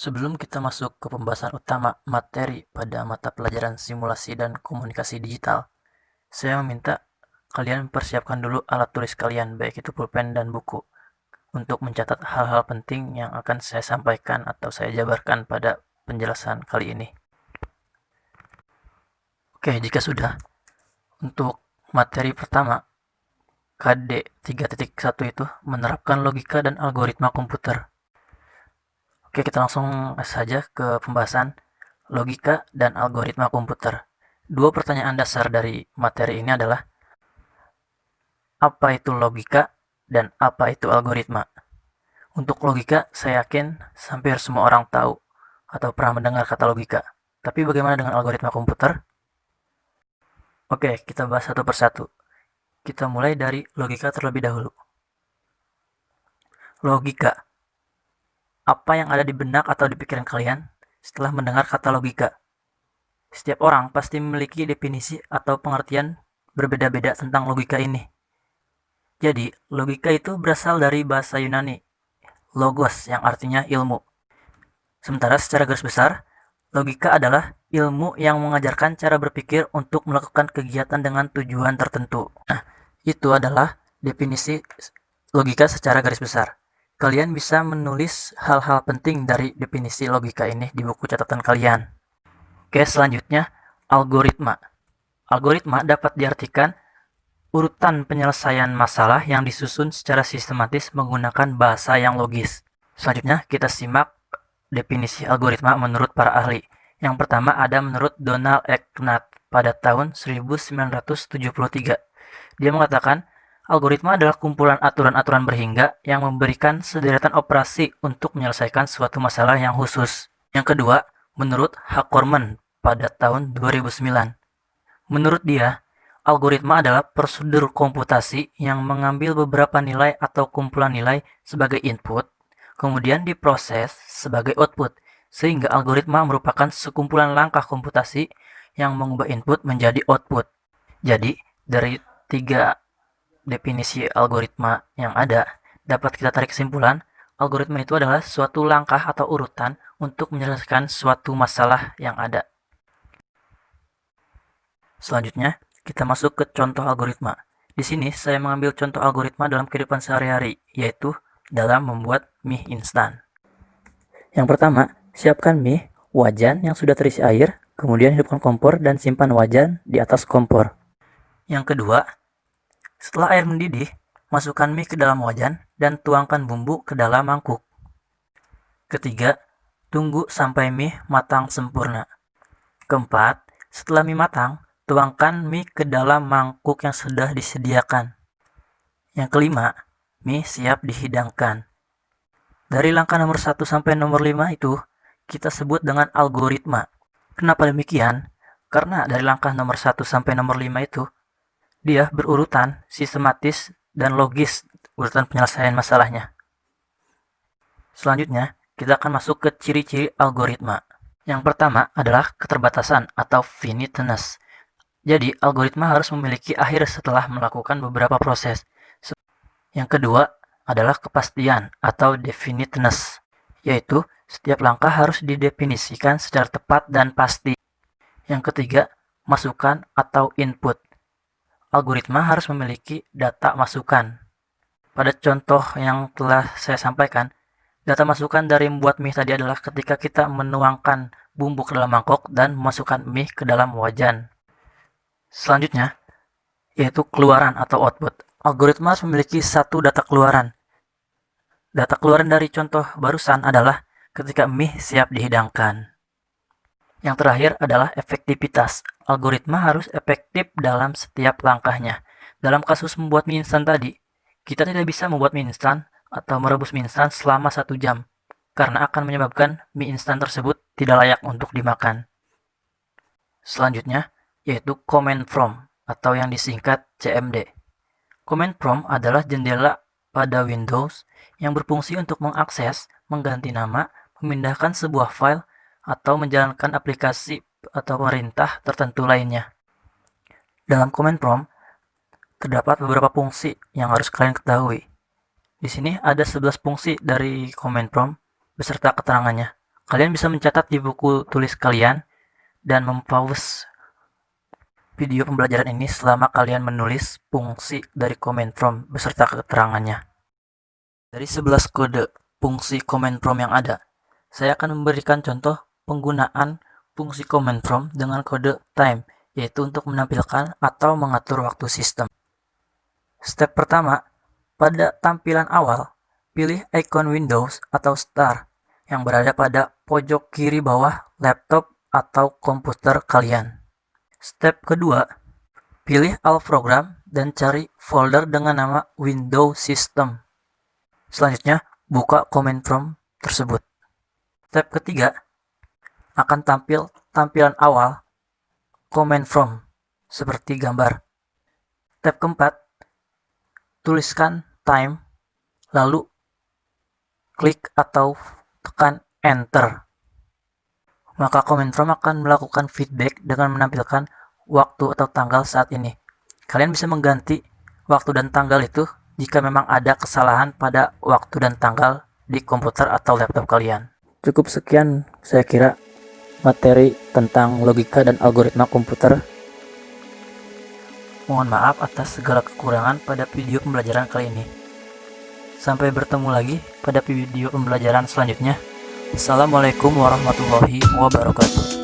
Sebelum kita masuk ke pembahasan utama materi pada mata pelajaran simulasi dan komunikasi digital, saya meminta kalian persiapkan dulu alat tulis kalian, baik itu pulpen dan buku, untuk mencatat hal-hal penting yang akan saya sampaikan atau saya jabarkan pada penjelasan kali ini. Oke, jika sudah, untuk materi pertama, KD 3.1 itu menerapkan logika dan algoritma komputer. Oke, kita langsung saja ke pembahasan logika dan algoritma komputer. Dua pertanyaan dasar dari materi ini adalah, apa itu logika dan apa itu algoritma? Untuk logika, saya yakin hampir semua orang tahu atau pernah mendengar kata logika. Tapi bagaimana dengan algoritma komputer? Oke, kita bahas satu persatu. Kita mulai dari logika terlebih dahulu. Logika. Apa yang ada di benak atau di pikiran kalian setelah mendengar kata logika? Setiap orang pasti memiliki definisi atau pengertian berbeda-beda tentang logika ini. Jadi, logika itu berasal dari bahasa Yunani, logos, yang artinya ilmu. Sementara secara garis besar, logika adalah ilmu yang mengajarkan cara berpikir untuk melakukan kegiatan dengan tujuan tertentu. Nah, itu adalah definisi logika secara garis besar. Kalian bisa menulis hal-hal penting dari definisi logika ini di buku catatan kalian. Oke, selanjutnya, algoritma. Algoritma dapat diartikan urutan penyelesaian masalah yang disusun secara sistematis menggunakan bahasa yang logis. Selanjutnya, kita simak definisi algoritma menurut para ahli. Yang pertama ada menurut Donald Eknath pada tahun 1973. Dia mengatakan, algoritma adalah kumpulan aturan-aturan berhingga yang memberikan sederetan operasi untuk menyelesaikan suatu masalah yang khusus. Yang kedua, menurut Hakorman pada tahun 2009. Menurut dia, algoritma adalah prosedur komputasi yang mengambil beberapa nilai atau kumpulan nilai sebagai input, kemudian diproses sebagai output, sehingga algoritma merupakan sekumpulan langkah komputasi yang mengubah input menjadi output. Jadi, dari tiga definisi algoritma yang ada, dapat kita tarik kesimpulan, algoritma itu adalah suatu langkah atau urutan untuk menyelesaikan suatu masalah yang ada. Selanjutnya, kita masuk ke contoh algoritma. Di sini saya mengambil contoh algoritma dalam kehidupan sehari-hari, yaitu dalam membuat mie instan. Yang pertama, siapkan mie wajan yang sudah terisi air, kemudian hidupkan kompor dan simpan wajan di atas kompor. Yang kedua, setelah air mendidih, masukkan mie ke dalam wajan dan tuangkan bumbu ke dalam mangkuk. Ketiga, tunggu sampai mie matang sempurna. Keempat, setelah mie matang, tuangkan mie ke dalam mangkuk yang sudah disediakan. Yang kelima, mie siap dihidangkan. Dari langkah nomor 1 sampai nomor 5 itu, kita sebut dengan algoritma. Kenapa demikian? Karena dari langkah nomor 1 sampai nomor 5 itu, dia berurutan, sistematis, dan logis urutan penyelesaian masalahnya. Selanjutnya, kita akan masuk ke ciri-ciri algoritma. Yang pertama adalah keterbatasan atau finiteness. Jadi, algoritma harus memiliki akhir setelah melakukan beberapa proses. Yang kedua adalah kepastian atau definiteness, yaitu setiap langkah harus didefinisikan secara tepat dan pasti. Yang ketiga, masukan atau input. Algoritma harus memiliki data masukan. Pada contoh yang telah saya sampaikan, data masukan dari membuat mie tadi adalah ketika kita menuangkan bumbu ke dalam mangkok dan memasukkan mie ke dalam wajan. Selanjutnya, yaitu keluaran atau output. Algoritma harus memiliki satu data keluaran. Data keluaran dari contoh barusan adalah ketika mie siap dihidangkan. Yang terakhir adalah efektivitas. Algoritma harus efektif dalam setiap langkahnya. Dalam kasus membuat mie instan tadi, kita tidak bisa membuat mie instan atau merebus mie instan selama 1 jam, karena akan menyebabkan mie instan tersebut tidak layak untuk dimakan. Selanjutnya, yaitu command prompt atau yang disingkat CMD. Command prompt adalah jendela pada Windows yang berfungsi untuk mengakses, mengganti nama, memindahkan sebuah file, atau menjalankan aplikasi atau perintah tertentu lainnya. Dalam command prompt, terdapat beberapa fungsi yang harus kalian ketahui. Di sini ada 11 fungsi dari command prompt beserta keterangannya. Kalian bisa mencatat di buku tulis kalian dan mempause video pembelajaran ini selama kalian menulis fungsi dari command prompt beserta keterangannya. Dari 11 kode fungsi command prompt yang ada, saya akan memberikan contoh penggunaan fungsi command prompt dengan kode time, yaitu untuk menampilkan atau mengatur waktu sistem. Step pertama, pada tampilan awal, pilih icon Windows atau Star yang berada pada pojok kiri bawah laptop atau komputer kalian. Step kedua, pilih All Program dan cari folder dengan nama Windows System. Selanjutnya, buka command prompt tersebut. Step ketiga, akan tampil tampilan awal command prompt seperti gambar. Step keempat, tuliskan time, lalu klik atau tekan enter. Maka command prompt akan melakukan feedback dengan menampilkan waktu atau tanggal saat ini. Kalian bisa mengganti waktu dan tanggal itu jika memang ada kesalahan pada waktu dan tanggal di komputer atau laptop kalian. Cukup sekian saya kira materi tentang logika dan algoritma komputer. Mohon maaf atas segala kekurangan pada video pembelajaran kali ini. Sampai bertemu lagi pada video pembelajaran selanjutnya. Assalamualaikum warahmatullahi wabarakatuh.